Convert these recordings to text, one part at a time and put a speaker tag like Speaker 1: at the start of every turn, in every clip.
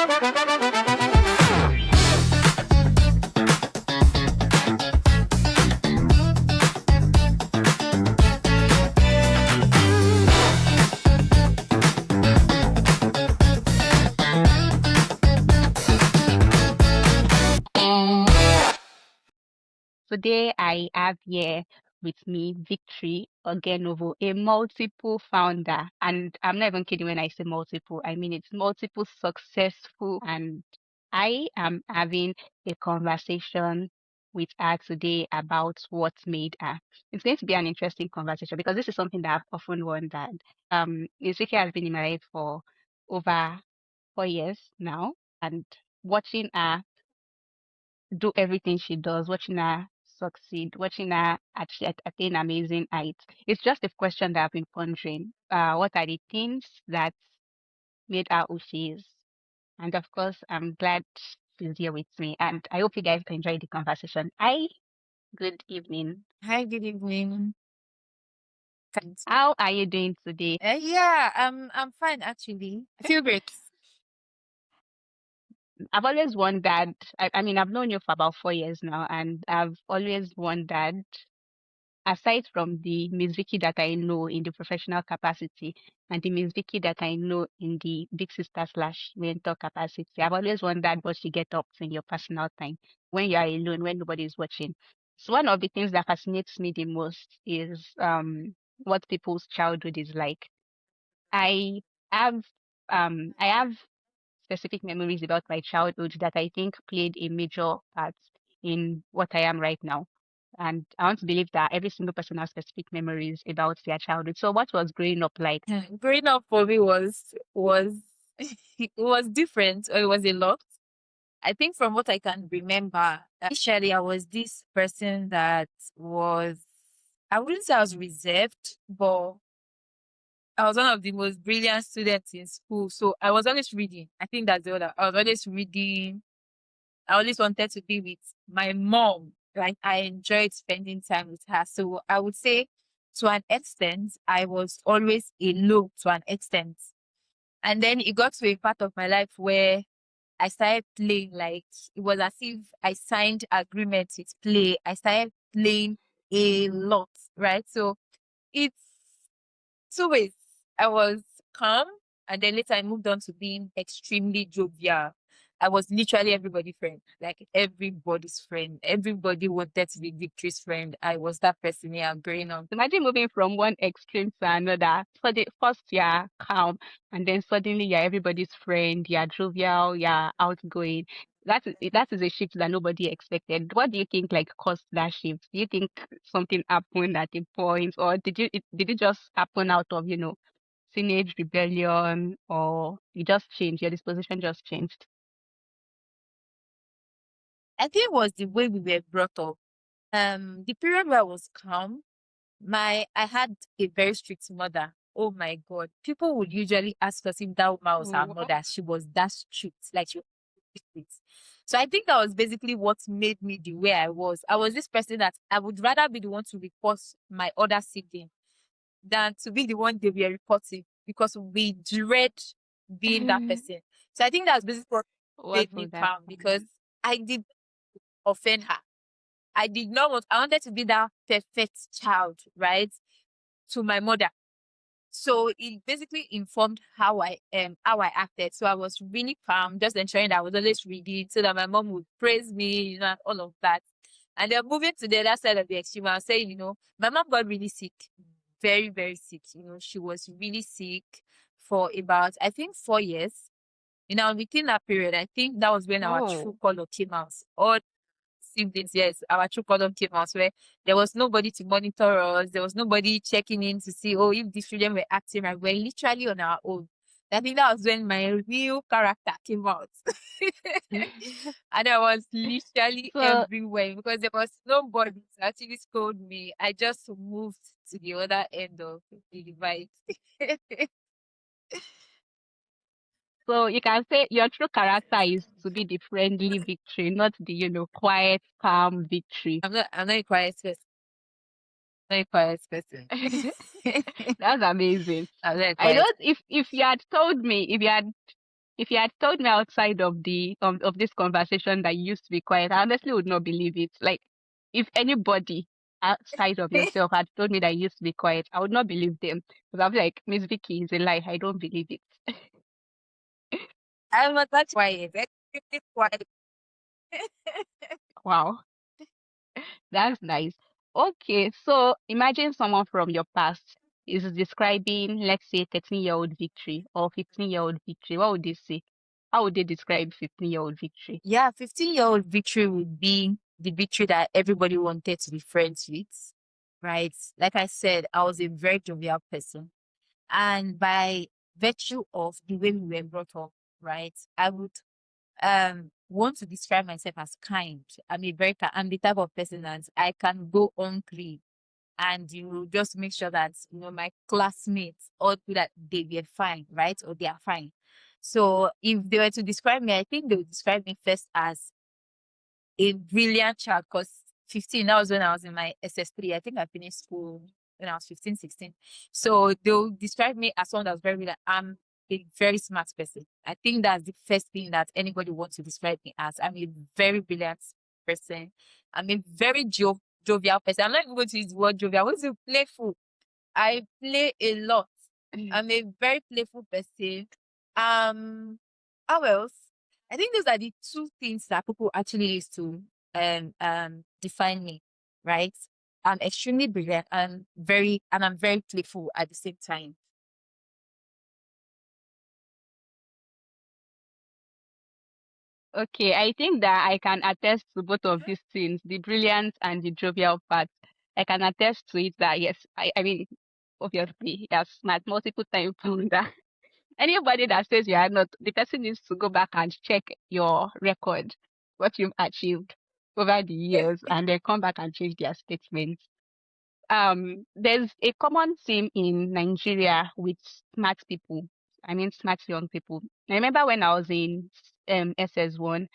Speaker 1: Today I have here with me Victory Oghenovo, a multiple founder. And I'm not even kidding when I say multiple. I mean it's multiple successful. And I am having a conversation with her today about what made her. It's going to be an interesting conversation because this is something that I've often wondered. Vicky has been in my life for over 4 years now, and watching her do everything she does, watching her succeed, watching her attain amazing heights. It's just a question that I've been pondering. What are the things that made her who she is? And of course, I'm glad she's here with me. And I hope you guys enjoy the conversation. Hi, good evening.
Speaker 2: Hi, good evening. Thanks.
Speaker 1: How are you doing today?
Speaker 2: Yeah, I'm fine actually. I feel great.
Speaker 1: I've always wondered, I mean, I've known you for about 4 years now, and I've always wondered, aside from the Miss Vicky that I know in the professional capacity and the Miss Vicky that I know in the big sister slash mentor capacity, I've always wondered what you get up to in your personal time when you are alone, when nobody is watching. So one of the things that fascinates me the most is what people's childhood is like. I have I have specific memories about my childhood that I think played a major part in what I am right now. And I want to believe that every single person has specific memories about their childhood. So what was growing up like?
Speaker 2: Growing up for me was it was different, or it was a lot. I think from what I can remember, initially I was this person that was, I wouldn't say I was reserved, but I was one of the most brilliant students in school. So I was always reading. I think that's the other. I was always reading. I always wanted to be with my mom. Like I enjoyed spending time with her. So I would say to an extent, I was always alone to an extent. And then it got to a part of my life where I started playing, like it was as if I signed agreements with play. I started playing a lot, right? So it's two ways. I was calm, and then later I moved on to being extremely jovial. I was literally everybody's friend, like everybody's friend. Everybody wanted to be Victory's friend. I was that person, yeah, growing up.
Speaker 1: Imagine moving from one extreme to another. For the first you're calm, and then suddenly you're everybody's friend, you're jovial, you're outgoing. That is a shift that nobody expected. What do you think like caused that shift? Do you think something happened at a point, or did it just happen out of, teenage rebellion, or you just changed, your disposition just changed?
Speaker 2: I think it was the way we were brought up. The period where I was calm, I had a very strict mother. Oh my God. People would usually ask us if that woman was her
Speaker 1: Wow.
Speaker 2: mother. She was that strict. Like she was strict. So I think that was basically what made me the way I was. I was this person that I would rather be the one to report my other sibling than to be the one they were reporting, because we dread being that person. So I think that's basically what
Speaker 1: What
Speaker 2: made me
Speaker 1: was that?
Speaker 2: calm, because I did offend her. I wanted to be that perfect child, right? To my mother. So it basically informed how I acted. So I was really calm, just ensuring that I was always reading so that my mom would praise me, all of that. And then moving to the other side of the extreme, I was saying, my mom got really sick, very, very sick. She was really sick for about, I think, 4 years. Within that period, I think that was when our true
Speaker 1: Oh.
Speaker 2: color came out. All siblings, yes, our true color came out, where there was nobody to monitor us. There was nobody checking in to see, oh, if the children were acting right. We're literally on our own. I think that was when my real character came out. And I was literally
Speaker 1: So
Speaker 2: everywhere because there was nobody to actually scold me. I just moved to the other end of the divide.
Speaker 1: So you can say your true character is to be the friendly Victory, not the, quiet, calm Victory.
Speaker 2: I'm not a quiet person. Not a quiet person.
Speaker 1: That's amazing.
Speaker 2: I'm not a
Speaker 1: I
Speaker 2: quiet.
Speaker 1: don't, if you had told me, if you had If you had told me outside of the of this conversation that you used to be quiet, I honestly would not believe it. Like, if anybody outside of yourself had told me that you used to be quiet, I would not believe them. Because I'll be like, Miss Vicky is a lie. I don't believe it.
Speaker 2: I'm not that quiet. It's quiet.
Speaker 1: Wow, that's nice. Okay, so imagine someone from your past is describing, let's say, 13-year-old Victory or 15-year-old Victory. What would they say? How would they describe 15-year-old Victory?
Speaker 2: Yeah, 15-year-old Victory would be the Victory that everybody wanted to be friends with, right? Like I said, I was a very jovial person. And by virtue of the way we were brought up, right, I would want to describe myself as kind. I'm the type of person that I can go hungry and you just make sure that my classmates all do that they were fine, right? Or they are fine. So if they were to describe me, I think they would describe me first as a brilliant child because 15, that was when I was in my SS3. I think I finished school when I was 15, 16. So they'll describe me as someone that's very brilliant. I'm a very smart person. I think that's the first thing that anybody wants to describe me as. I'm a very brilliant person. I'm a very jovial person. I'm not even going to use the word jovial. I want to say playful. I play a lot. I'm a very playful person. How else? I think those are the two things that people actually use to define me, right? I'm extremely brilliant and I'm very playful at the same time.
Speaker 1: Okay, I think that I can attest to both of these things, the brilliant and the jovial part. I can attest to it that yes, I mean, obviously, you're smart, multiple time founder. Anybody that says you are not, the person needs to go back and check your record, what you've achieved over the years, and then come back and change their statements. There's a common theme in Nigeria with smart people. I mean, smart young people. I remember when I was in SS1,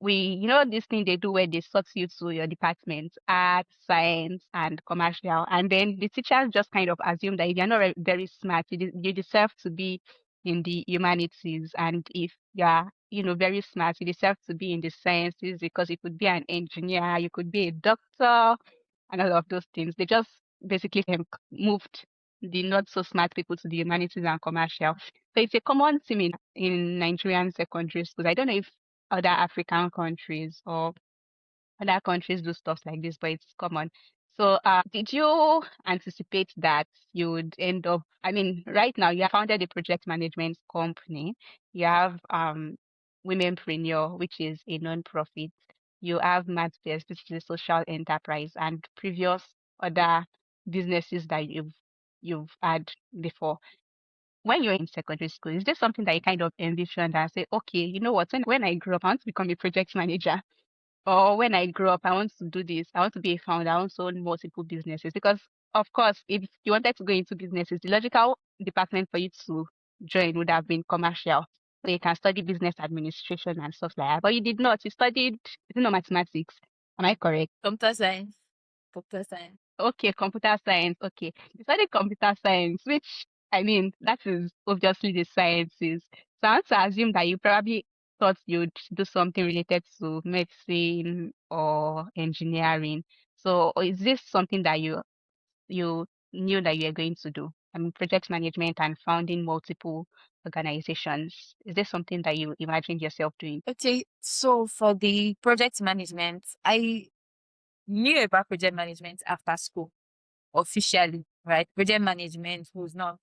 Speaker 1: this thing they do where they sort you to your department, art, science, and commercial. And then the teachers just kind of assume that if you're not very smart, you deserve to be in the humanities. And if you're, very smart, you deserve to be in the sciences because you could be an engineer, you could be a doctor, and all of those things. They just basically moved the not so smart people to the humanities and commercial. So it's a common theme in Nigerian secondary schools. I don't know if other African countries or other countries do stuff like this, but it's common. So, did you anticipate that you would end up? I mean, right now you have founded a project management company. You have Womenpreneur, which is a non-profit. You have MathBest, which is a social enterprise, and previous other businesses that you've had before. When you're in secondary school, is this something that you kind of envisioned and say, okay, you know what, when I grow up, I want to become a project manager? Or when I grow up, I want to do this. I want to be a founder. I want to own multiple businesses. Because, of course, if you wanted to go into businesses, the logical department for you to join would have been commercial. So you can study business administration and stuff like that. But you did not. You studied, mathematics. Am I correct?
Speaker 2: Computer science. Computer science.
Speaker 1: Okay, computer science. Okay. You studied computer science, which, I mean, that is obviously the sciences. So I want to assume that you probably thought you'd do something related to medicine or engineering. So is this something that you knew that you were going to do? I mean, project management and founding multiple organizations. Is this something that you imagined yourself doing?
Speaker 2: Okay, so for the project management, I knew about project management after school officially, right? Project management was not.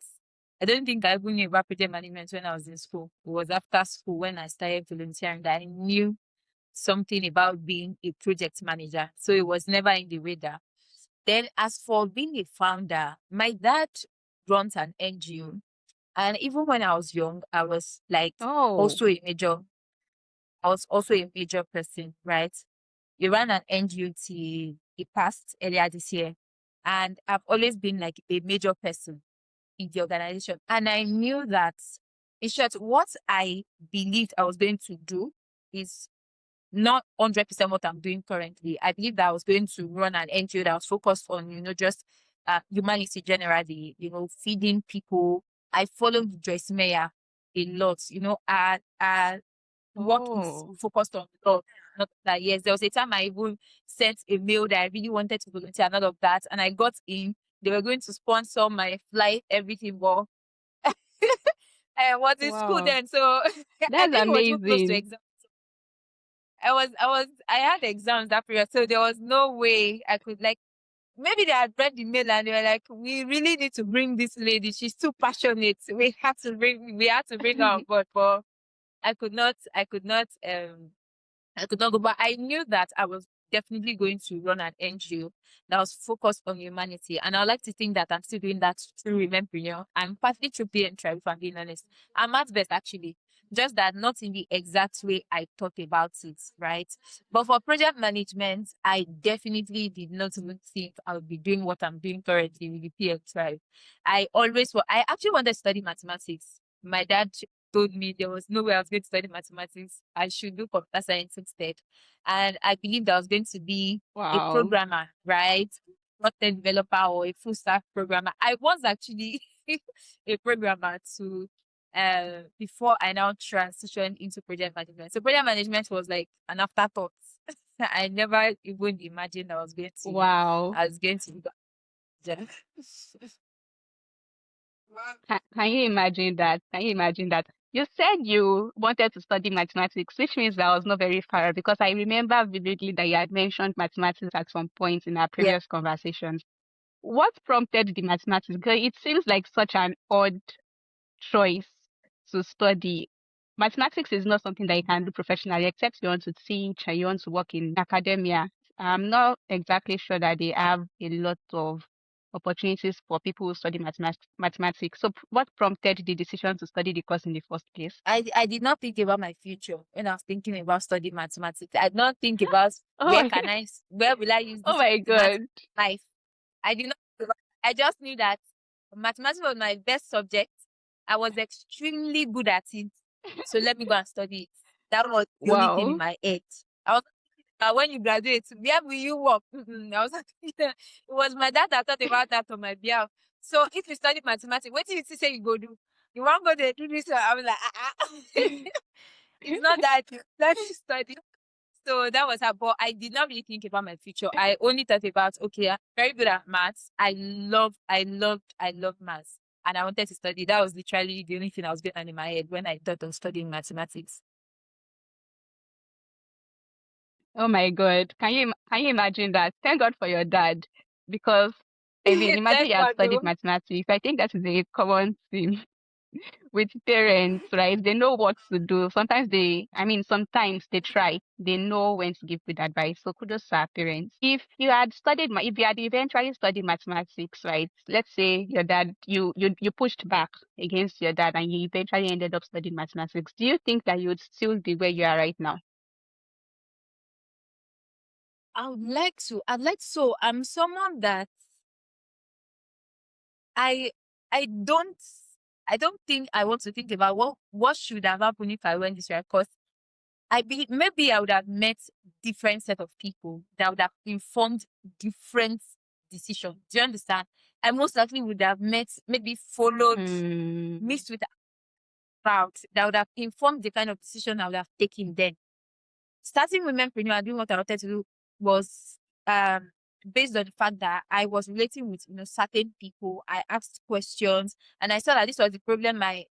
Speaker 2: I don't think I even knew about project management when I was in school. It was after school when I started volunteering that I knew something about being a project manager. So it was never in the radar. Then, as for being a founder, my dad runs an NGO. And even when I was young,
Speaker 1: Oh,
Speaker 2: also a major, I was also a major person, right? He ran an NGO till he passed earlier this year. And I've always been like a major person in the organization. And I knew that, in short, what I believed I was going to do is not 100% what I'm doing currently. I believe that I was going to run an NGO that was focused on, just humanity generally, feeding people. I followed Joyce Meyer a lot. Our work is
Speaker 1: Oh,
Speaker 2: focused on law. Not that, yes, there was a time I even sent a mail that I really wanted to volunteer, none of that. And I got in. They were going to sponsor my flight, everything. But I was in school
Speaker 1: wow.
Speaker 2: then, so I
Speaker 1: That's
Speaker 2: think it was even close to
Speaker 1: amazing.
Speaker 2: exam. I had exams that period, so there was no way I could, like, maybe they had read the mail and they were like, we really need to bring this lady. She's too passionate. We had to bring her on board, but I could not go, but I knew that I was definitely going to run an NGO that was focused on humanity. And I would like to think that I'm still doing that through Remembrance. I'm partly through PN Tribe, if I'm being honest. I'm at best, actually. Just that not in the exact way I thought about it, right? But for project management, I definitely did not even think I would be doing what I'm doing currently with the PN Tribe. I actually wanted to study mathematics. My dad told me there was no way I was going to study mathematics. I should do computer science instead. And I believed I was going to be a
Speaker 1: Wow.
Speaker 2: programmer, right? Not a developer or a full stack programmer. I was actually a programmer to before I now transitioned into project management. So project management was like an afterthought. I never even imagined
Speaker 1: Wow.
Speaker 2: I was going to be.
Speaker 1: Can you imagine that? Can you imagine that? You said you wanted to study mathematics, which means that I was not very far because I remember vividly that you had mentioned mathematics at some point in our
Speaker 2: Yeah.
Speaker 1: previous conversations. What prompted the mathematics? Because it seems like such an odd choice to study. Mathematics is not something that you can do professionally, except you want to teach and you want to work in academia. I'm not exactly sure that they have a lot of opportunities for people who study mathematics. So, what prompted the decision to study the course in the first place?
Speaker 2: I did not think about my future when I was thinking about studying mathematics. I did not think about
Speaker 1: Oh my,
Speaker 2: where will I use
Speaker 1: oh
Speaker 2: this
Speaker 1: my
Speaker 2: mathematics
Speaker 1: God.
Speaker 2: in life. I did not think about, I just knew that mathematics was my best subject. I was extremely good at it. So let me go and study it. That was the only thing in
Speaker 1: Wow.
Speaker 2: my head. I was when you graduate, where will you work? I was like, it was my dad that thought about that on my behalf. So if you study mathematics, what did you say you go do? You won't go there do this? I was like, it's not that. Let me study. So that was how, but I did not really think about my future. I only thought about, okay, I'm very good at maths. I loved maths. And I wanted to study. That was literally the only thing I was going on in my head when I thought of studying mathematics.
Speaker 1: Oh my God. Can you imagine that? Thank God for your dad. Because I mean, imagine
Speaker 2: Thank
Speaker 1: you had
Speaker 2: God,
Speaker 1: studied
Speaker 2: though.
Speaker 1: mathematics. I think that is a common thing with parents, right? They know what to do. Sometimes they try. They know when to give good advice. So kudos to our parents. If you had eventually studied mathematics, right? Let's say your dad, you pushed back against your dad and you eventually ended up studying mathematics. Do you think that you would still be where you are right now?
Speaker 2: I would like to. I'd like so. I'm someone that I I don't I don't think I want to think about what should have happened if I went this way. Because maybe I would have met different set of people that would have informed different decisions. Do you understand? I most likely would have met, maybe followed,
Speaker 1: Hmm.
Speaker 2: mixed with a crowd that would have informed the kind of decision I would have taken then. Starting with Menpreneur and doing what I wanted to do was based on the fact that I was relating with certain people. I asked questions and I saw that this was the problem my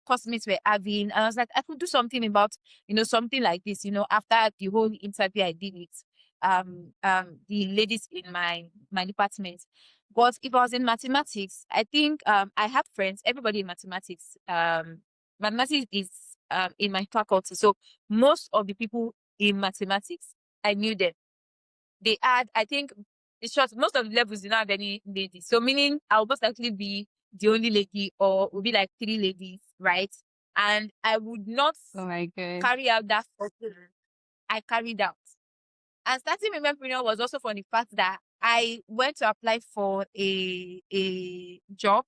Speaker 2: classmates were having. And I was like, I could do something about something like this, after the whole interview I did with the ladies in my department. But if I was in mathematics, I think I have friends, everybody in mathematics. Mathematics is in my faculty. So most of the people in mathematics, I knew them. They had, I think, it's short, most of the levels did not have any ladies. So meaning I'll most likely be the only lady or will be like three ladies, right? And I would not
Speaker 1: Oh my God.
Speaker 2: carry out that function I carried out. And starting Remembering was also for the fact that I went to apply for a job,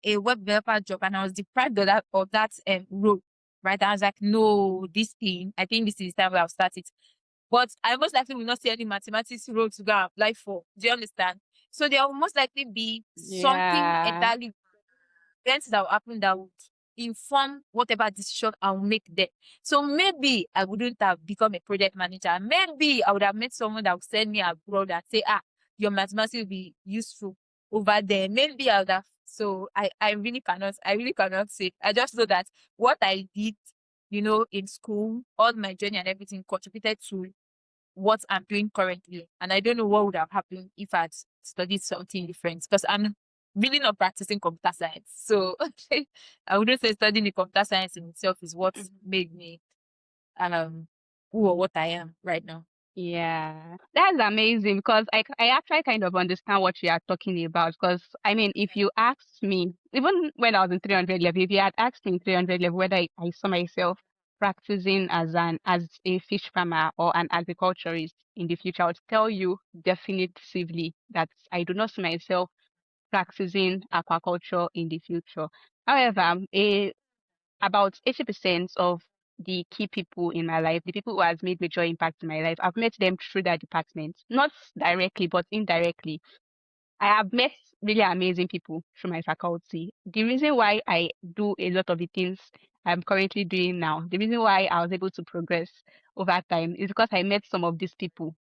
Speaker 2: a web developer job, and I was deprived of that role. Right. I was like, no, this thing, I think this is the time where I'll start it. But I most likely will not see any mathematics role to go and apply for. Do you understand? So there will most likely be something
Speaker 1: Yeah.
Speaker 2: entirely events that will happen that would inform whatever decision I'll make there. So maybe I wouldn't have become a project manager. Maybe I would have met someone that would send me abroad and say, your mathematics will be useful over there. Maybe I would have. So I really cannot say. I just know that what I did, in school, all my journey and everything contributed to what I'm doing currently. And I don't know what would have happened if I'd studied something different, because I'm really not practicing computer science. So I wouldn't say studying the computer science in itself is what made me who or what I am right now.
Speaker 1: Yeah, that's amazing because I actually kind of understand what you are talking about. Because I mean, if you asked me, even when I was in 300 level, if you had asked me in 300 level whether I saw myself practicing as a fish farmer or an agriculturist in the future, I would tell you definitively that I do not see myself practicing aquaculture in the future. However, about 80% of the key people in my life, the people who has made major impact in my life, I've met them through that department, not directly, but indirectly. I have met really amazing people through my faculty. The reason why I do a lot of the things I'm currently doing now, the reason why I was able to progress over time is because I met some of these people.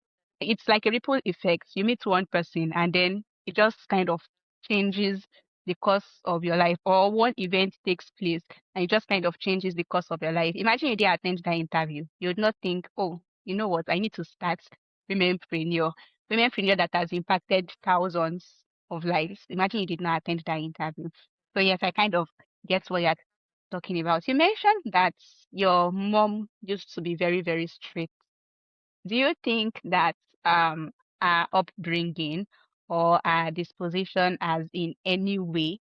Speaker 1: It's like a ripple effect. You meet one person and then it just kind of changes the course of your life, or one event takes place and it just kind of changes the course of your life. Imagine you didn't attend that interview. You would not think, oh, you know what, I need to start Womenpreneur Womenpreneur that has impacted thousands of lives. Imagine you did not attend that interview. So yes, I kind of get what you're talking about. You mentioned that your mom used to be very, very strict. Do you think that our upbringing or our disposition has in any way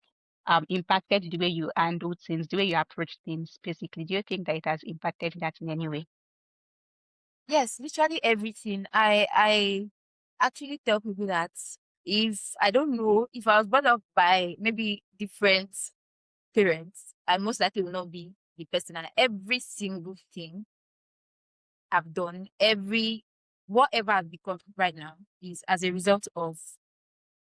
Speaker 1: impacted the way you handle things, the way you approach things, basically? Do you think that it has impacted that in any way?
Speaker 2: Yes, literally everything. I actually tell people that if I don't know, if I was brought up by maybe different parents, I most likely will not be the person. And every single thing I've done, whatever I've become right now is as a result of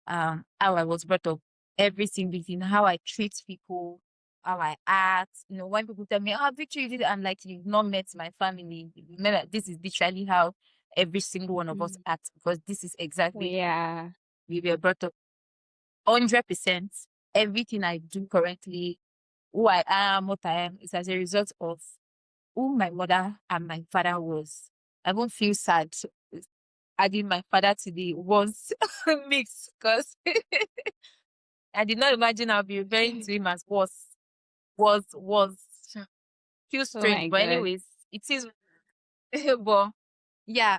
Speaker 2: how I was brought up. Every single thing, how I treat people, how I act. When people tell me, "Oh, Victory, you did it," I'm like, "You've not met my family. Remember, this is literally how every single one of us
Speaker 1: Mm.
Speaker 2: acts, because this is exactly
Speaker 1: Yeah.
Speaker 2: we were brought up. 100%. Everything I do currently, who I am, what I am, is as a result of who my mother and my father was. I won't feel sad adding my father to the was mix, because I did not imagine I'll be referring to him as was. Feels
Speaker 1: Oh
Speaker 2: strange,
Speaker 1: my
Speaker 2: but
Speaker 1: God.
Speaker 2: anyways, it is. But yeah,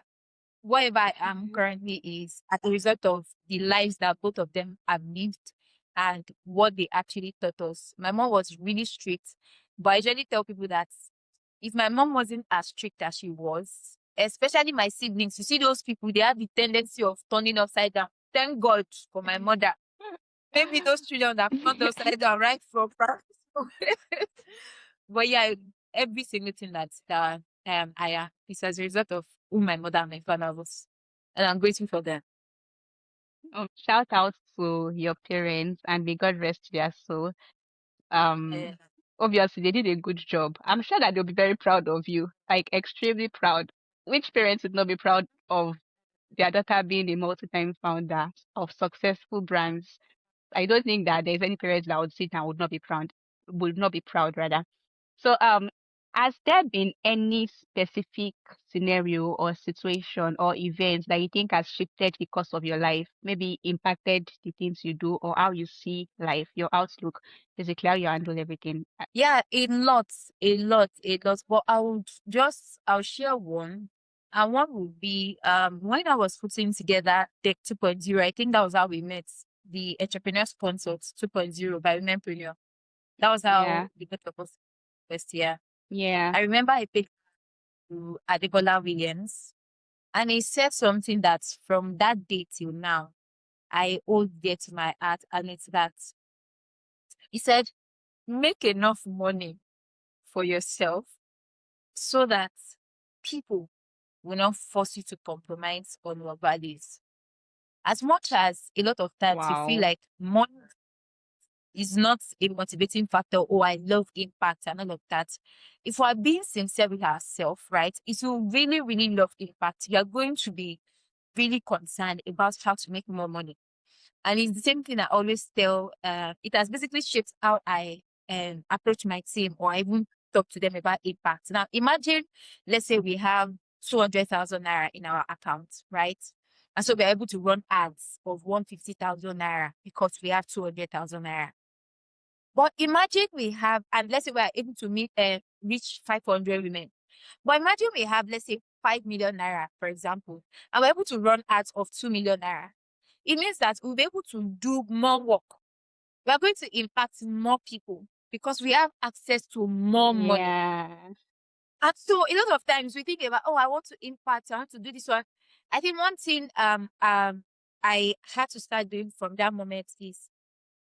Speaker 2: whatever I am currently is as a result of the lives that both of them have lived and what they actually taught us. My mom was really strict, but I usually tell people that if my mom wasn't as strict as she was, especially my siblings, you see those people, they have the tendency of turning upside down. Thank God for my mother. Maybe those children that turned upside down right from birth. But yeah, every single thing that I am is as a result of who my mother and my father was. And I'm grateful for that.
Speaker 1: Shout out to your parents and may God rest their soul.
Speaker 2: Eh,
Speaker 1: Obviously they did a good job. I'm sure that they'll be very proud of you, like extremely proud. Which parents would not be proud of their daughter being a multi-time founder of successful brands? I don't think that there's any parents that would sit and would not be proud rather. So has there been any specific scenario or situation or event that you think has shifted the course of your life, maybe impacted the things you do or how you see life, your outlook, basically how you handle everything?
Speaker 2: yeah, a lot. But I'll share one. And one would be when I was putting together Tech 2.0, I think that was how we met, the Entrepreneur Sponsored 2.0 by Womenpreneur. That was
Speaker 1: Yeah,
Speaker 2: how the both of us first year.
Speaker 1: yeah.
Speaker 2: I remember I paid to Adebola Williams, and he said something that from that day till now, I hold dear to my heart, and it's that he said, make enough money for yourself so that people will not force you to compromise on your values. As much as a lot of times you feel
Speaker 1: Wow.
Speaker 2: like money is not a motivating factor. Oh, I love impact and all of that. If we're being sincere with ourselves, right, if you really, really love impact, you're going to be really concerned about how to make more money. And it's the same thing I always tell. It has basically shaped how I approach my team, or I even talk to them about impact. Now, imagine, let's say we have 200,000 naira in our account, right? And so we're able to run ads of 150,000 naira because we have 200,000 naira. But imagine we have, and let's say we are able to reach 500 women. But imagine we have, let's say, 5 million naira, for example, and we're able to run ads of 2 million naira. It means that we'll be able to do more work. We are going to impact more people because we have access to more money.
Speaker 1: Yeah.
Speaker 2: And so a lot of times we think about, oh, I want to impact, I want to do this one. I think one thing I had to start doing from that moment is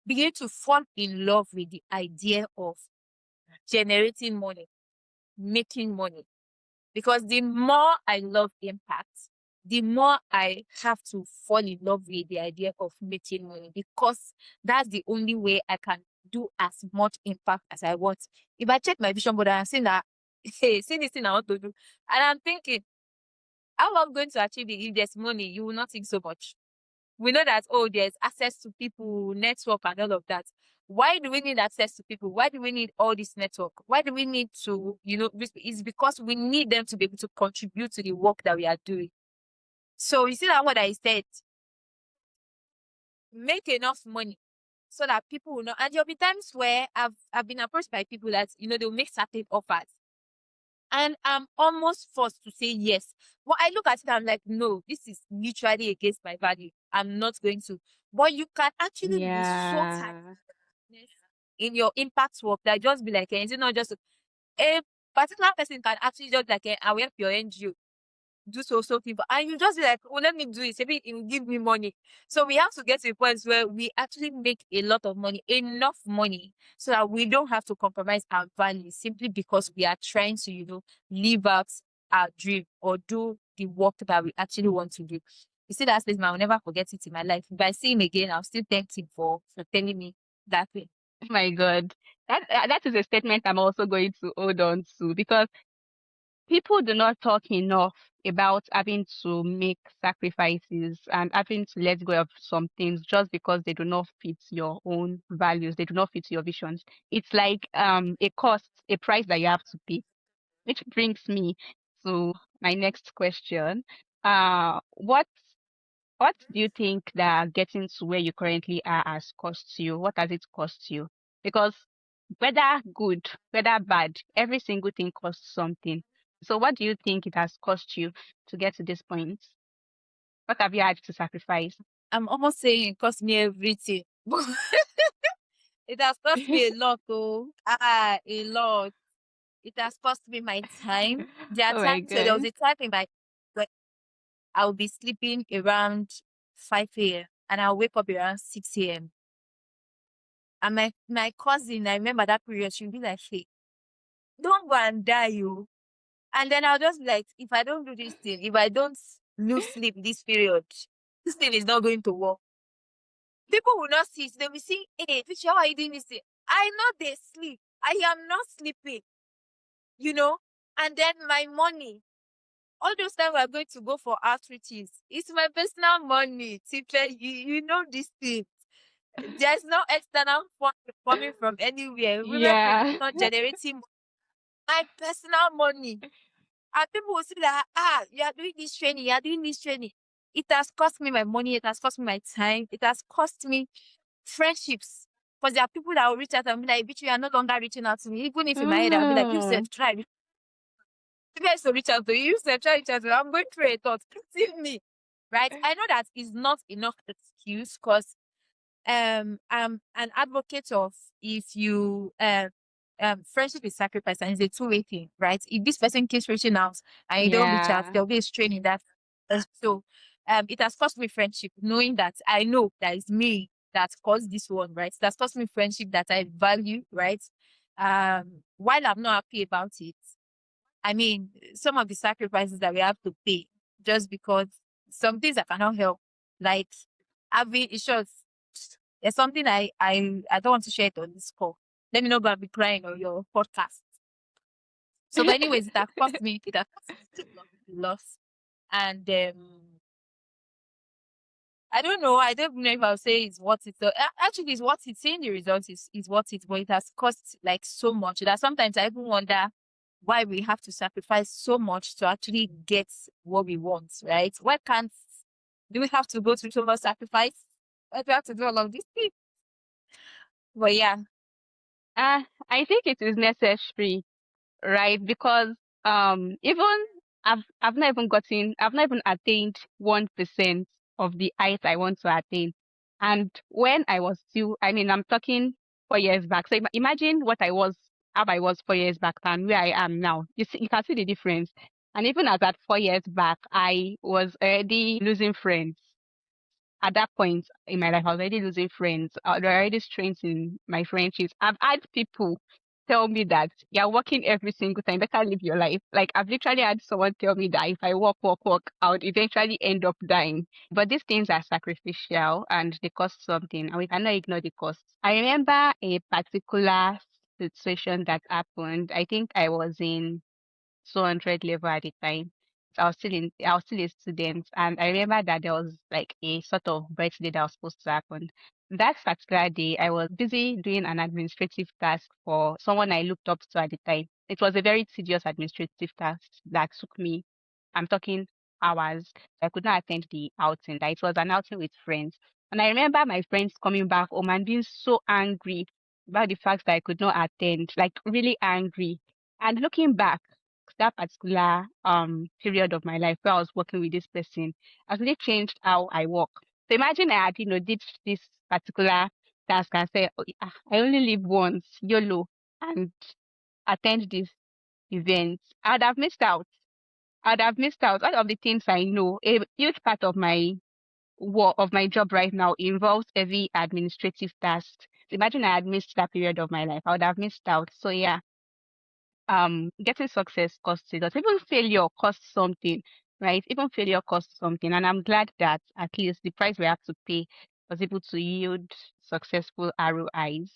Speaker 2: begin to fall in love with the idea of generating money, making money. Because the more I love impact, the more I have to fall in love with the idea of making money, because that's the only way I can do as much impact as I want. If I check my vision board and I'm saying that, hey, see this thing I want to do, and I'm thinking, how am I going to achieve it? If there's money, you will not think so much. We know that, oh, there's access to people, network, and all of that. Why do we need access to people? Why do we need all this network? Why do we need to, it's because we need them to be able to contribute to the work that we are doing. So you see that what I said, make enough money so that people will know. And there'll be times where I've been approached by people that, they'll make certain offers. And I'm almost forced to say yes. But I look at it, I'm like, no, this is literally against my value. I'm not going to. But you can actually be so tight
Speaker 1: Yeah.
Speaker 2: in your impact work that just be like, is it not just a particular person can actually just like, I will help your NGO do so people, and you just be like, well, let me do it. Maybe it will give me money. So we have to get to a point where we actually make a lot of money, enough money, so that we don't have to compromise our values simply because we are trying to, live out our dream or do the work that we actually want to do. You see that statement, I'll never forget it in my life. If I see him again, I'll still thank him for telling me that way.
Speaker 1: Oh my God. That is a statement I'm also going to hold on to, because people do not talk enough about having to make sacrifices and having to let go of some things just because they do not fit your own values, they do not fit your visions. It's like a cost, a price that you have to pay. Which brings me to my next question. What do you think that getting to where you currently are has cost you? What has it cost you? Because whether good, whether bad, every single thing costs something. So what do you think it has cost you to get to this point? What have you had to sacrifice?
Speaker 2: I'm almost saying it cost me everything. It has cost me a lot, though. A lot. It has cost me my time. There are
Speaker 1: Oh my
Speaker 2: times, so there was
Speaker 1: God.
Speaker 2: a time when I'll be sleeping around 5 a.m. and I'll wake up around 6 a.m. And my cousin, I remember that period, she'll be like, hey, don't go and die, you. And then I'll just be like, if I don't do this thing, if I don't lose sleep this period, this thing is not going to work. People will not see it. They will see, hey, teacher, how are you doing this thing? I know they sleep. I am not sleeping, you know? And then my money, all those times we're going to go for outreaches, it's my personal money. Teacher, you know this thing. There's no external fund coming from anywhere. Women
Speaker 1: Yeah.
Speaker 2: not generating my personal money. And people will see that, you are doing this training, you are doing this training. It has cost me my money, it has cost me my time, it has cost me friendships. Because there are people that will reach out and be like, bitch, you are no longer reaching out to me. Even if in my head, I'll be like, you
Speaker 1: Mm.
Speaker 2: self try. People to reach out to you, you self try reach out to me. I'm going through a thought. Leave me. Right? I know that is not enough excuse because I'm an advocate of, if you friendship is sacrifice and it's a two-way thing, right? If this person keeps reaching out and you don't reach out,
Speaker 1: Yeah.
Speaker 2: there'll be a strain in that. So it has cost me friendship, knowing that I know that it's me that caused this one, right? It has cost me friendship that I value, right? While I'm not happy about it, I mean, some of the sacrifices that we have to pay just because some things I cannot help, like having, it shows. There's something I don't want to share it on this call. Let me not go and be crying on your podcast. So, but anyways, it has cost me a lot loss. And I don't know. I don't know if I'll say it's worth it. So, actually, it's worth it. Seeing the results is worth it, but it has cost like so much that sometimes I even wonder why we have to sacrifice so much to actually get what we want, right? Why can't do we have to go through so much sacrifice? Why do we have to do all of these things? But yeah,
Speaker 1: I think it is necessary, right? Because even I've not even attained 1% of the height I want to attain. And when I was still, I mean, I'm talking 4 years back. So imagine what I was, how I was 4 years back and where I am now. You can see the difference. And even as at 4 years back, I was already losing friends. At that point in my life, I was already losing friends. There were already strains in my friendships. I've had people tell me that you're working every single time. Better live your life. Like I've literally had someone tell me that if I work, I would eventually end up dying. But these things are sacrificial and they cost something, and we cannot ignore the costs. I remember a particular situation that happened. I think I was in 200 level at the time. So I was still a student, and I remember that there was like a sort of birthday that was supposed to happen. That particular day, I was busy doing an administrative task for someone I looked up to at the time. It was a very tedious administrative task that took me, I'm talking hours. I could not attend the outing. That it was an outing with friends. And I remember my friends coming back home and being so angry about the fact that I could not attend, like really angry. And looking back, that particular period of my life where I was working with this person has really changed how I work. So imagine I had, did this particular task and say, "Oh, I only live once, YOLO, and attend this event." I'd have missed out. I'd have missed out. All of the things I know, a huge part of my work, of my job right now involves heavy administrative tasks. So imagine I had missed that period of my life. I would have missed out. So yeah, getting success costs a lot. Even failure costs something, right? Even failure costs something. And I'm glad that at least the price we have to pay was able to yield successful ROIs.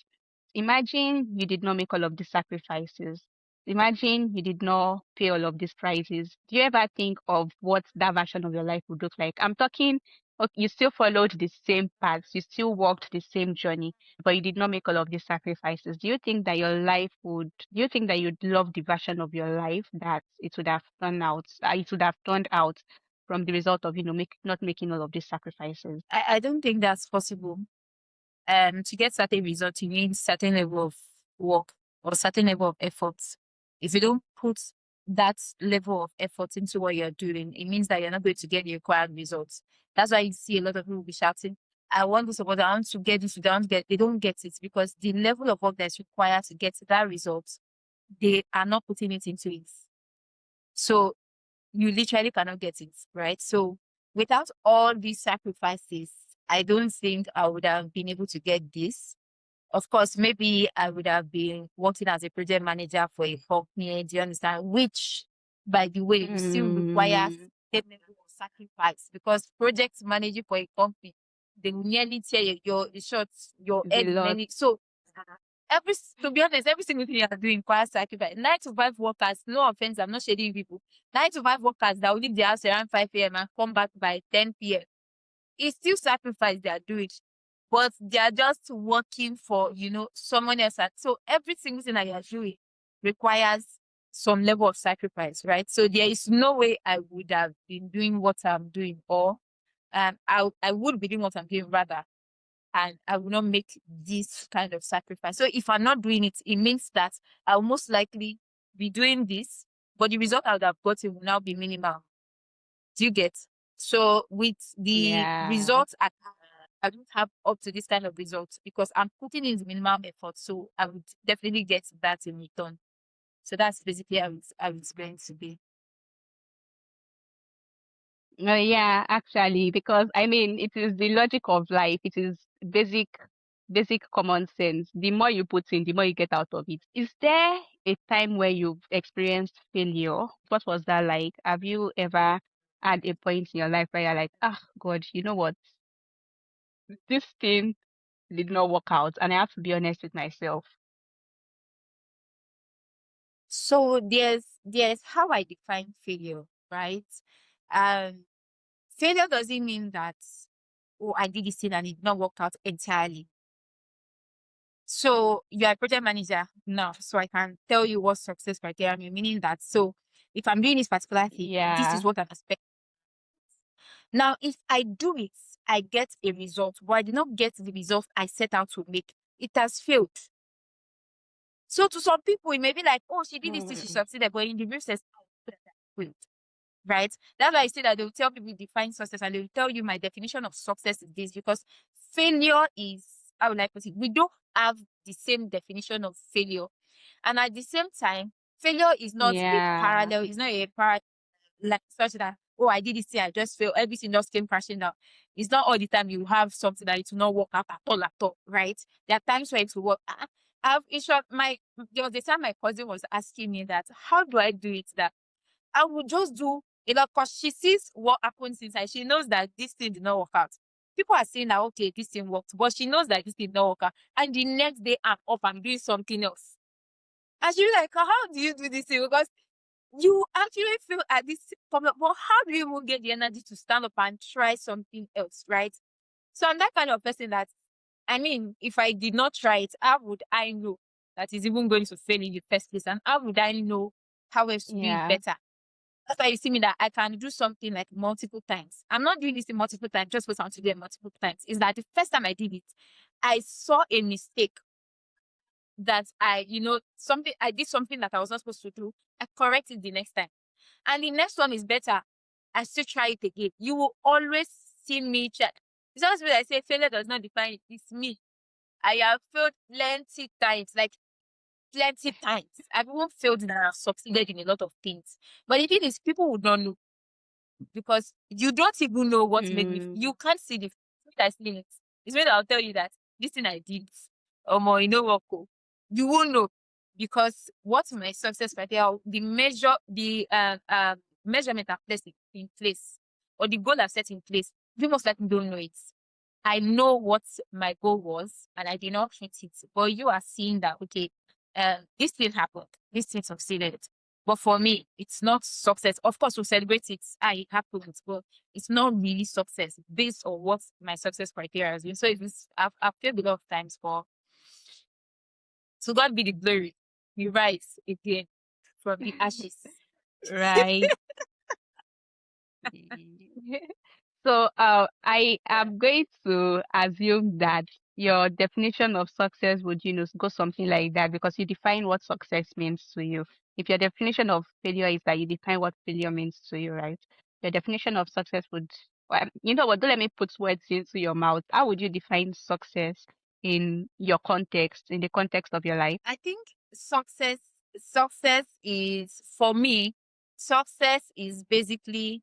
Speaker 1: Imagine you did not make all of these sacrifices. Imagine you did not pay all of these prices. Do you ever think of what that version of your life would look like? I'm talking, okay, you still followed the same paths, you still walked the same journey, but you did not make all of these sacrifices. Do you think that do you think that you'd love the version of your life that it would have turned out from the result of, not making all of these sacrifices?
Speaker 2: I don't think that's possible. To get certain results, you need certain level of work or certain level of effort. If you don't put that level of effort into what you're doing, it means that you're not going to get the required results. That's why you see a lot of people be shouting, I want to support, I want to get this, they don't get it because the level of work that's required to get that result, they are not putting it into it. So you literally cannot get it, right? So without all these sacrifices, I don't think I would have been able to get this. Of course, maybe I would have been working as a project manager for a company, do you understand? Which, by the way, still requires
Speaker 1: Mm,
Speaker 2: a level of sacrifice because project managing for a company, they will nearly tear your short, your
Speaker 1: it's a
Speaker 2: head will
Speaker 1: lot.
Speaker 2: nearly. So, to be honest, every single thing you are doing requires sacrifice. 9 to 5 workers, no offense, I'm not shading people. 9 to 5 workers that will leave the house around 5 a.m. and come back by 10 p.m. It's still sacrifice they are doing, but they are just working for, someone else. So every single thing that you are doing requires some level of sacrifice, right? So there is no way I would have been doing what I'm doing, or I would be doing what I'm doing rather, and I will not make this kind of sacrifice. So if I'm not doing it, it means that I'll most likely be doing this, but the result I would have gotten will now be minimal. Do you get? So with the
Speaker 1: Yeah.
Speaker 2: results I don't have up to this kind of results because I'm putting in the minimum effort. So I would definitely get that in return. So that's basically how it's going to be.
Speaker 1: Yeah, actually, because I mean, it is the logic of life. It is basic common sense. The more you put in, the more you get out of it. Is there a time where you've experienced failure? What was that like? Have you ever had a point in your life where you're like, ah, God, you know what? This thing did not work out, and I have to be honest with myself.
Speaker 2: So there's how I define failure, right? Um, Failure doesn't mean that, oh, I did this thing and it did not work out entirely. So you are a project manager now, so I can tell you what success criteria mean, meaning that, so if I'm doing this particular thing, this
Speaker 1: Yeah,
Speaker 2: is what I'm expecting. Now, if I do it, I get a result, but I did not get the result I set out to make, it has failed. So to some people, it may be like, oh, she did this thing, she
Speaker 1: mm,
Speaker 2: succeeded, but in the real sense, failed. Right? That's why I say that they'll tell people define success, and they'll tell you my definition of success is this, because failure is, how would I put it? We don't have the same definition of failure. And at the same time, failure is not a
Speaker 1: yeah,
Speaker 2: parallel, it's not a parallel like such that, oh, I did this thing, I just failed, everything just came crashing down. It's not all the time you have something that it will not work out at all, right? There are times where it will work. I've in short, there was the time my cousin was asking me that, how do I do it? That I would just do it because she sees what happens inside. She knows that this thing did not work out. People are saying that, okay, this thing worked, but she knows that this did not work out. And the next day I'm up, I'm doing something else. And she's like, how do you do this thing? Because you actually feel at this problem, but how do you even get the energy to stand up and try something else, right? So I'm that kind of person that, I mean, if I did not try it, how would I know that it's even going to fail in the first place? And how would I know how else to do it
Speaker 1: yeah.
Speaker 2: better? That's why you see me that I can do something like multiple times. I'm not doing this in multiple times just because I want to do it multiple times. Is that the first time I did it, I saw a mistake that something I did something that I was not supposed to do. I correct it the next time. And the next one is better. I still try it again. You will always see me check. It's just when I say failure does not define it. It's me. I have failed plenty times, like plenty times. I've even failed and I've succeeded in a lot of things. But the thing is, people would not know because you don't even know what made me.
Speaker 1: Mm,
Speaker 2: You can't see the I see it. It's when I'll tell you that this thing I did, or more, you know what? You won't know because what my success criteria, the measurement I've placed in place, or the goal I've set in place, you most likely don't know it. I know what my goal was, and I did not hit it. But you are seeing that, okay, this thing happened, this thing succeeded. But for me, it's not success. Of course, we celebrate it. It happened, but it's not really success based on what my success criteria has been. So I've failed a lot of times, but to God be the glory. We rise again from the ashes.
Speaker 1: right. So, I am going to assume that your definition of success would, go something like that because you define what success means to you. If your definition of failure is that you define what failure means to you, right? Your definition of success would, well, you know what? Don't let me put words into your mouth. How would you define success in your context, in the context of your life?
Speaker 2: I think success is, for me, success is basically,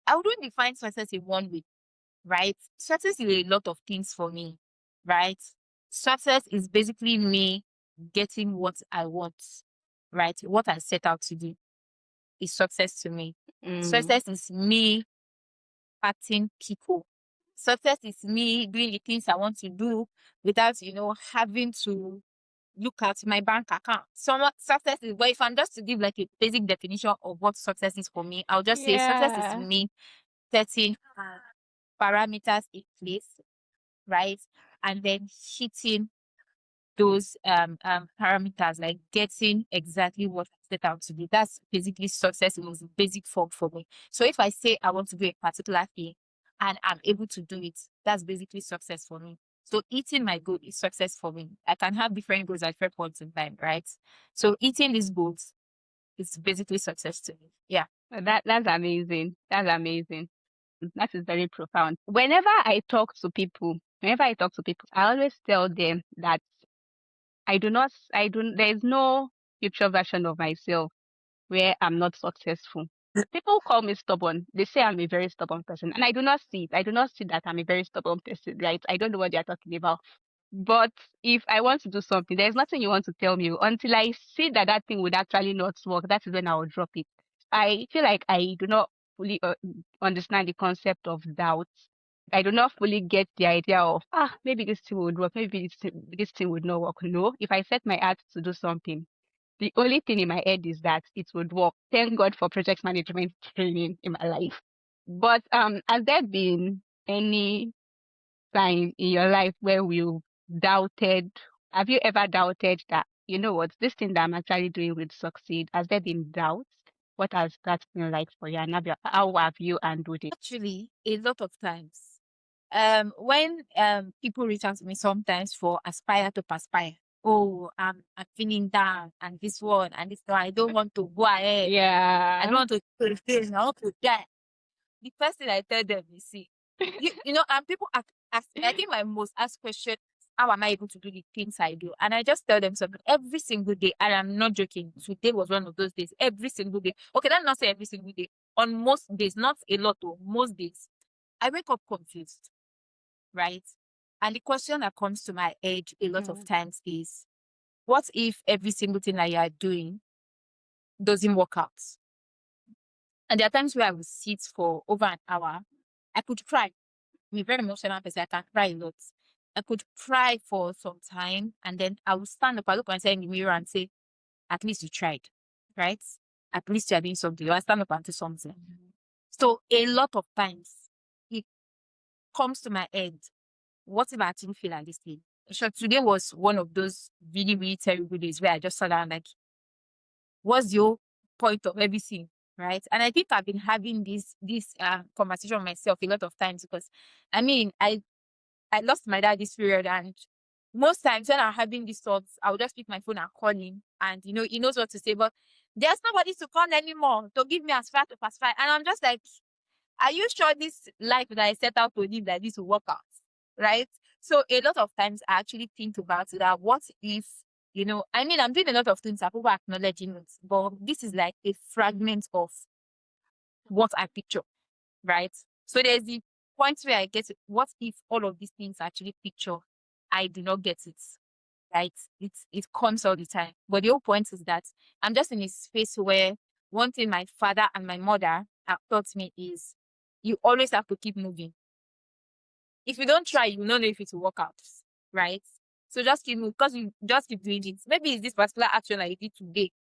Speaker 2: I wouldn't define success in one way, right? Success is a lot of things for me, right? Success is basically me getting what I want, right? What I set out to do is success to me.
Speaker 1: Mm,
Speaker 2: Success is me impacting people. Success is me doing the things I want to do without, having to look at my bank account. Somewhat success is, but if I'm just to give like a basic definition of what success is for me, I'll just say success is
Speaker 1: yeah.
Speaker 2: me setting parameters in place, right? And then hitting those parameters, like getting exactly what I set out to do. That's basically success in its basic form for me. So if I say I want to do a particular thing and I'm able to do it, that's basically success for me. So eating my goal is success for me. I can have different goals at different points in time, right? So eating these goals is basically success to me. Yeah.
Speaker 1: That's amazing. That's amazing. That is very profound. Whenever I talk to people, I always tell them that there's no future version of myself where I'm not successful. People call me stubborn. They say I'm a very stubborn person, and I do not see it. I do not see that I'm a very stubborn person, right? I don't know what they're talking about. But if I want to do something, there's nothing you want to tell me until I see that that thing would actually not work. That is when I will drop it. I feel like I do not fully understand the concept of doubt. I do not fully get the idea of maybe this thing would work, maybe this thing would not work. No, if I set my heart to do something, the only thing in my head is that it would work. Thank God for project management training in my life. But has there been any time in your life where you doubted? Have you ever doubted that, you know what, this thing that I'm actually doing will succeed? Has there been doubts? What has that been like for you? And how have you handled it?
Speaker 2: Actually, a lot of times. When people reach out to me sometimes for aspire to perspire. Oh, I'm feeling down and this one and this one. I don't want to go ahead. I
Speaker 1: Yeah.
Speaker 2: don't want to do this. I want to die. The first thing I tell them is, see, and people ask me, I think my most asked question, how am I able to do the things I do? And I just tell them something every single day. And I'm not joking. Today was one of those days. Every single day. Okay, that's not say every single day. On most days, not a lot, though, most days, I wake up confused, right? And the question that comes to my head a lot of
Speaker 1: Mm,
Speaker 2: times is, what if every single thing that you are doing doesn't work out? And there are times where I will sit for over an hour. I could cry. I'm a very emotional person. I can cry a lot. I could cry for some time and then I will stand up, I look myself in the mirror and say, at least you tried, right? At least you are doing something. I stand up and do something. So a lot of times it comes to my head, what if I actually feel like this thing? So today was one of those really, really terrible days where I just sat down like, what's your point of everything? Right. And I think I've been having this conversation myself a lot of times because I mean I lost my dad this period, and most times when I'm having these thoughts, I'll just pick my phone and call him, and he knows what to say, but there's nobody to call anymore to give me as far to pacify. And I'm just like, are you sure this life that I set out to live like this will work out? Right? So a lot of times I actually think about that. What if, I mean, I'm doing a lot of things that people are acknowledging it, but this is like a fragment of what I picture, right? So there's the point where I get it. What if all of these things actually picture, I do not get it, right? It comes all the time. But the whole point is that I'm just in a space where one thing my father and my mother have taught me is you always have to keep moving. If you don't try, you will not know if it will work out, right? So just keep moving because you just keep doing it. Maybe it's this particular action that you did today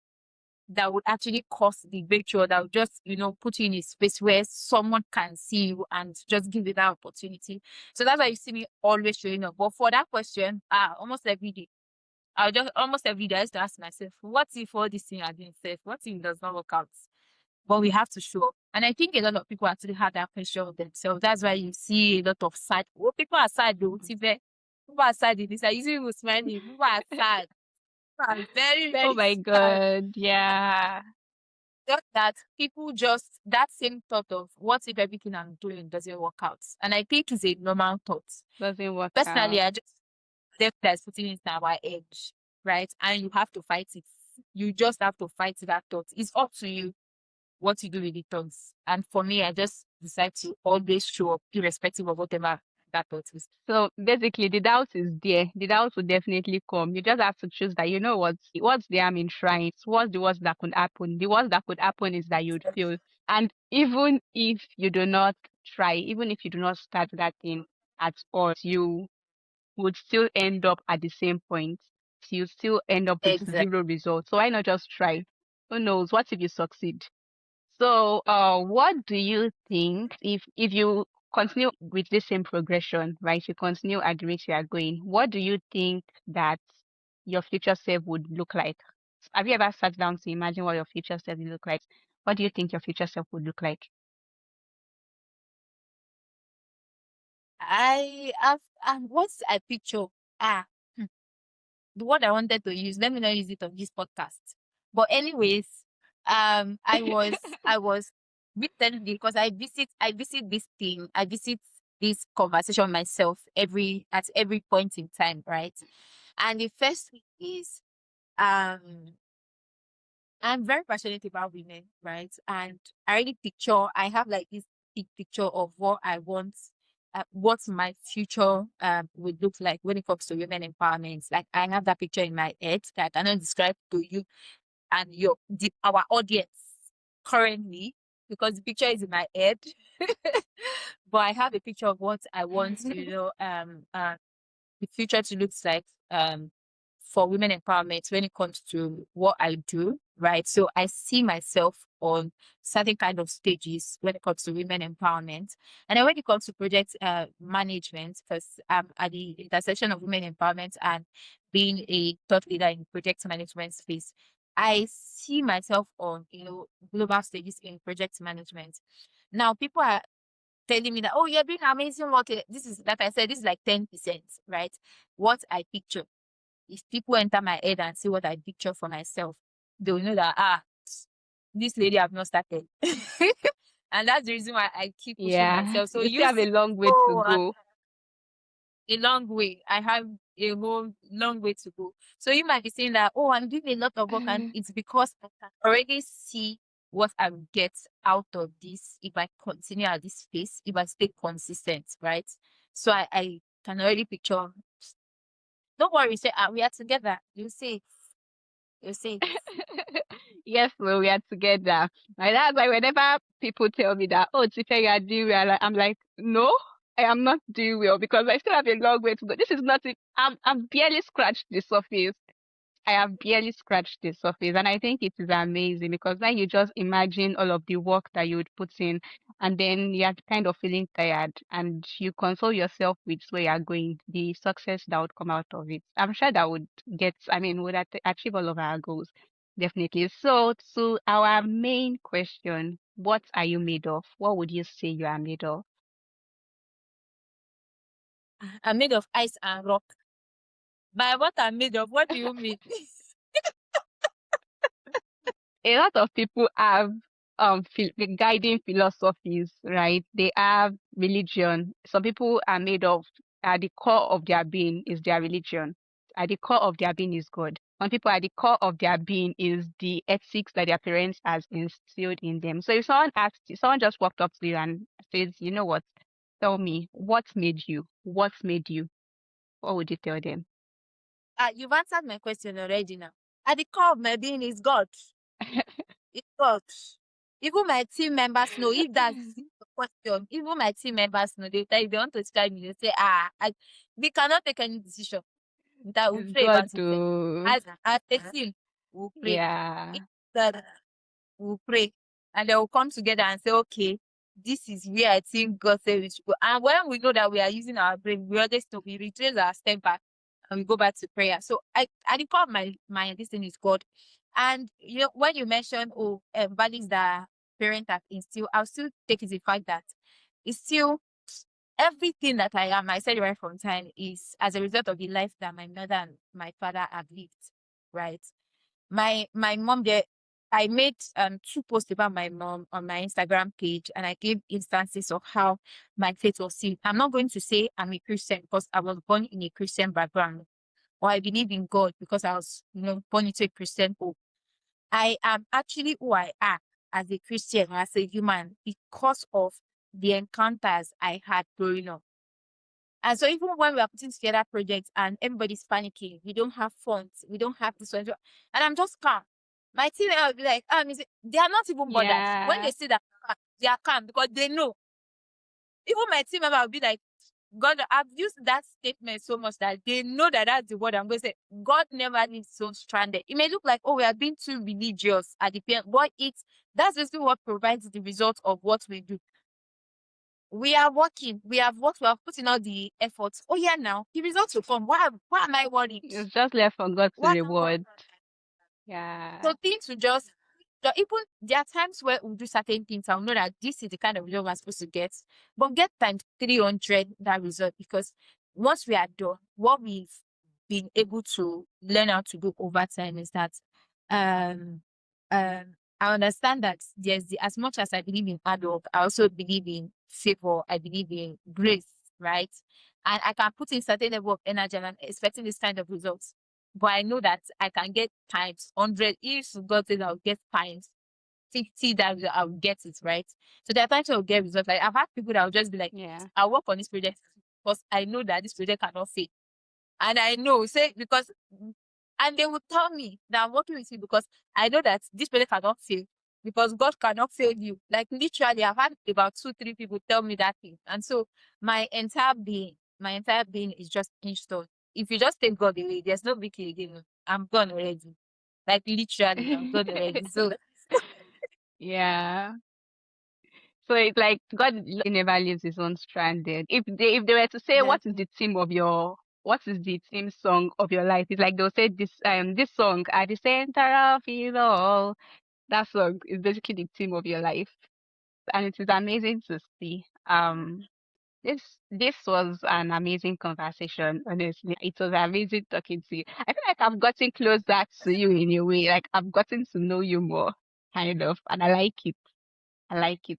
Speaker 2: that would actually cause the breakthrough, that would just, put you in a space where someone can see you and just give you that opportunity. So that's why you see me always showing up. But for that question, almost every day, almost every day I used to ask myself, what if all this thing are being said? What if it does not work out? But we have to show up. And I think a lot of people actually have that question of themselves. That's why you see a lot of sad. Well, people are sad though. People are sad in this. I usually will smiling. People are sad. People are very,
Speaker 1: oh
Speaker 2: very
Speaker 1: my
Speaker 2: sad.
Speaker 1: God. Yeah.
Speaker 2: Just that people just that same thought of what if everything I'm doing doesn't work out? And I think it's a normal thought.
Speaker 1: Doesn't work
Speaker 2: Personally,
Speaker 1: out.
Speaker 2: I just left that's putting it in our edge, right? And you have to fight it. You just have to fight that thought. It's up to you what you do with the thoughts. And for me, I just decide to always show up irrespective of whatever that thought is.
Speaker 1: So basically, the doubt is there. The doubt will definitely come. You just have to choose that, you know what, what's the harm in trying? What's the worst that could happen? The worst that could happen is that you'd fail. And even if you do not try, even if you do not start that thing at all, you would still end up at the same point. You still end up with
Speaker 2: Exactly.
Speaker 1: zero results. So why not just try? Who knows? What if you succeed? So, what do you think if you continue with the same progression, right? You continue at the rate you are going. What do you think that your future self would look like? Have you ever sat down to imagine what your future self will look like? What do you think your future self would look like?
Speaker 2: I have what's I picture? Ah, hmm, the word I wanted to use. Let me not use it on this podcast. But anyways, I was recently because I visit this thing, I visit this conversation myself at every point in time, right? And the first thing is um I'm very passionate about women, right? And I have like this big picture of what I want, what my future would look like when it comes to women empowerment. Like I have that picture in my head that I cannot describe to you and our audience currently. because the picture is in my head. But I have a picture of what I want, the future to look like for women empowerment when it comes to what I do, right? So I see myself on certain kind of stages when it comes to women empowerment. And then when it comes to project management, because I'm at the intersection of women empowerment and being a thought leader in project management space, I see myself on, global stages in project management. Now, people are telling me that, oh, you're doing amazing work. This is, like I said, this is like 10%, right? What I picture. If people enter my head and see what I picture for myself, they will know that, this lady have not started. And that's the reason why I keep pushing
Speaker 1: Yeah,
Speaker 2: myself. So
Speaker 1: you still
Speaker 2: you
Speaker 1: have a
Speaker 2: see,
Speaker 1: long way to
Speaker 2: oh,
Speaker 1: go.
Speaker 2: a long way. I have a whole long way to go. So you might be saying that, oh, I'm doing a lot of work, and it's because I can already see what I will get out of this if I continue at this pace, if I stay consistent, right? So I can already picture. Don't worry, say we are together. You see it. You see it.
Speaker 1: Yes, well, we are together. And that's why whenever people tell me that, oh, Tifa, you are doing well, I'm like, no, I am not doing well because I still have a long way to go. This is not it. I'm barely scratched the surface. I have barely scratched the surface, and I think it is amazing because then you just imagine all of the work that you would put in, and then you're kind of feeling tired, and you console yourself with where you're going, the success that would come out of it. I'm sure that would would achieve all of our goals, definitely. So, to our main question, what are you made of? What would you say you are made of?
Speaker 2: I'm made of ice and rock. By what I'm made of, what do you mean?
Speaker 1: A lot of people have guiding philosophies, right? They have religion. Some people are made of at the core of their being is their religion. At the core of their being is God. Some people at the core of their being is the ethics that their parents has instilled in them. So if someone just walked up to you and says, you know what, tell me what made you? What made you? What would you tell them?
Speaker 2: You've answered my question already now. At the core of my being is God. It's God. Even my team members know, if that's the question, even my team members know, they tell you they want to tell me, they say, we cannot take any decision. That we'll
Speaker 1: It's
Speaker 2: pray
Speaker 1: God
Speaker 2: about it.
Speaker 1: to
Speaker 2: As a team, we'll pray. If
Speaker 1: yeah.
Speaker 2: that we'll pray. And they will come together and say, okay, this is where I think God said we should go. And when we know that we are using our brain, we always stop, we retrace our step back and we go back to prayer. So I recall my this thing is God. And when you mention values that parents have instilled, I'll still take it the fact that it's still everything that I am, I said it right from time, is as a result of the life that my mother and my father have lived, right? My mom there, I made two posts about my mom on my Instagram page, and I gave instances of how my faith was seen. I'm not going to say I'm a Christian because I was born in a Christian background, or I believe in God because I was, born into a Christian home. I am actually who I am as a Christian, as a human, because of the encounters I had growing up. And so even when we are putting together projects and everybody's panicking, we don't have funds, we don't have this one, and I'm just calm. My team will be like, they are not even bothered. When they
Speaker 1: Yeah.
Speaker 2: say that, they are calm because they know. Even my team member will be like, God, I've used that statement so much that they know that that's the word I'm going to say. God never leaves so stranded. It may look like, oh, we are being too religious at the point, but that's basically what provides the result of what we do. We are working, we have worked, we have put in all the efforts. Oh yeah, now the results will come. Why am I worried?
Speaker 1: It's just left for God to
Speaker 2: Why am I worried?
Speaker 1: reward. Yeah.
Speaker 2: So things will just even there are times where we do certain things. I'll know that this is the kind of result we're supposed to get, but get times 300 that result, because once we are done, what we've been able to learn how to do over time is that um I understand that as much as I believe in hard work, I also believe in favor, I believe in grace, right? And I can put in certain level of energy and I'm expecting this kind of results. But I know that I can get times 100. If God says I'll get times 50, that I'll get it, right? So there are times I'll get results. Like I've had people that will just be like,
Speaker 1: Yeah.
Speaker 2: I'll work on this project because I know that this project cannot fail. And I know, say, because, and they will tell me that I'm working with you because I know that this project cannot fail. because God cannot fail you. Like literally, I've had about 2, 3 people tell me that thing. And so my entire being is just installed. If you just take God away, there's no victory again. I'm gone already. Like literally, I'm gone already. So
Speaker 1: Yeah. So it's like God never leaves his own stranded. If they were to say what is
Speaker 2: exactly.
Speaker 1: the theme of your what is the theme song of your life, it's like they'll say this song at the center of it all. That song is basically the theme of your life. And it is amazing to see. This was an amazing conversation, honestly. It was amazing talking to you. I feel like I've gotten closer to you in a way. Like I've gotten to know you more, kind of. And I like it. I like it.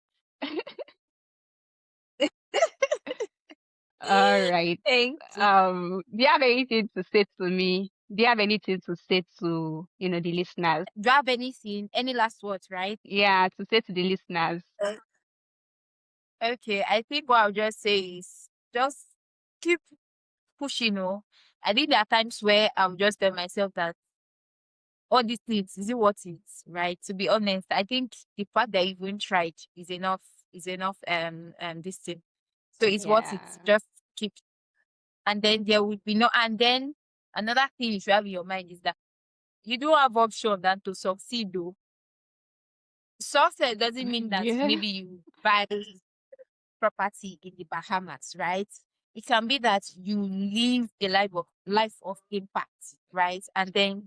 Speaker 1: All right.
Speaker 2: Thank you.
Speaker 1: Do you have anything to say to me? Do you have anything to say to, the listeners?
Speaker 2: Do you have anything, any last words, right?
Speaker 1: Yeah, to say to the listeners.
Speaker 2: Okay, I think what I'll just say is just keep pushing. Oh, I think there are times where I'll just tell myself that all these things, is it worth it? Right? To be honest, I think the fact that you even tried is enough this thing. So it's worth it.
Speaker 1: Yeah.
Speaker 2: Just keep, and then there will be no, and then another thing you should have in your mind is that you do have option than to succeed though. Success doesn't mean that
Speaker 1: Yeah.
Speaker 2: maybe you buy property in the Bahamas, right? It can be that you live a life of impact, right? And then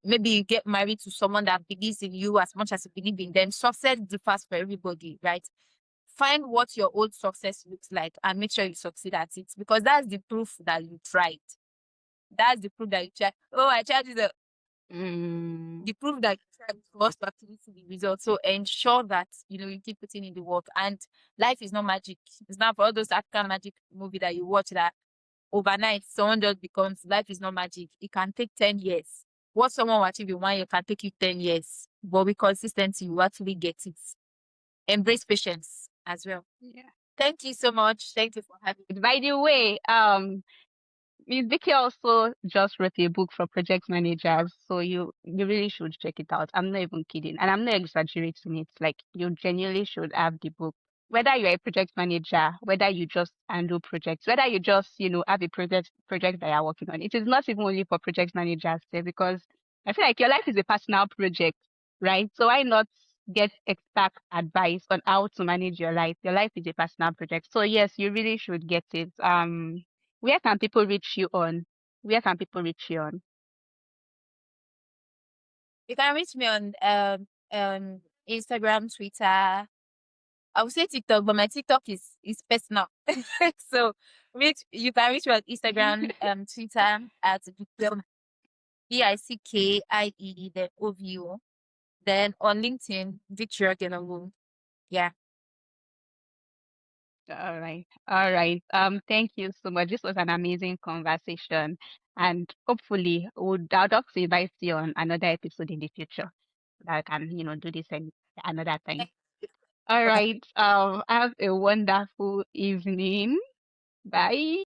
Speaker 2: maybe you get married to someone that believes in you as much as you believe in them. Success differs for everybody, right? Find what your old success looks like and make sure you succeed at it, because that's the proof that you tried. That's the proof that you tried. Oh, I tried it.
Speaker 1: Mm,
Speaker 2: The proof that you tried was to actually see the result. So ensure that you keep putting in the work. And life is not magic. It's not for all those African magic movie that you watch that overnight someone just becomes. Life is not magic. It can take 10 years. What someone will achieve in 1 year can take you 10 years. But with consistency, you actually get it. Embrace patience as well.
Speaker 1: yeah.
Speaker 2: Thank you so much. Thank you for having me.
Speaker 1: By the way, Miss Vicky also just wrote a book for project managers, so you really should check it out. I'm not even kidding, and I'm not exaggerating it. Like you genuinely should have the book. Whether you're a project manager, whether you just handle projects, whether you just have a project that you're working on. It is not even only for project managers, because I feel like your life is a personal project, right? So why not get expert advice on how to manage your life? Your life is a personal project. So yes, you really should get it. Where can people reach you on? Where can people reach you on?
Speaker 2: You can reach me on Instagram, Twitter. I would say TikTok, but my TikTok is personal. So you can reach me on Instagram, Twitter at Vickie then OVO. Then on LinkedIn, Victory Oghenovo. Yeah.
Speaker 1: All right. All right. Thank you so much. This was an amazing conversation. And hopefully I'd love to invite you on another episode in the future that I can, do this another time. All right. Have a wonderful evening. Bye.